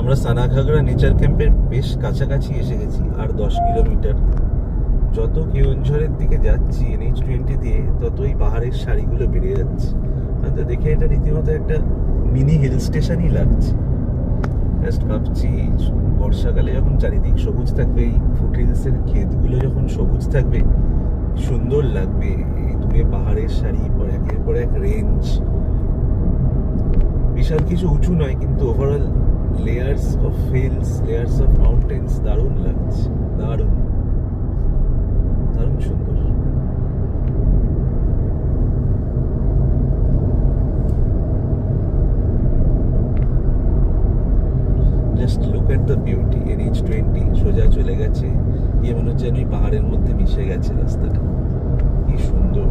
আমরা সানাঘাগরা নেচার ক্যাম্পের বেশ কাছাকাছি এসে গেছি, আর 10 কিলোমিটার। যত কেওনঝড়ের দিকে যাচ্ছি NH20 দিয়ে, ততই পাহাড়ের সারিগুলো বেড়ে যাচ্ছে। তো দেখে এটা রীতিমতো একটা মিনি হিল স্টেশনই লাগছে। জাস্ট ভাবছি বর্ষাকালে যখন চারিদিক সবুজ থাকবে, এই ফুট হিলসের ক্ষেতগুলো যখন সবুজ থাকবে, সুন্দর লাগবে। এই দূরে পাহাড়ের সারি, পর একের পর এক রেঞ্জ। বিশাল কিছু উঁচু নয়, কিন্তু overall layers of hills, layers of mountains, দারুণ লাগছে, দারুণ দারুণ সুন্দর। Just look at the beauty. NH20 সোজা চলে গেছে, মনে হচ্ছে যেন পাহাড়ের মধ্যে মিশে গেছে রাস্তাটা। কি সুন্দর।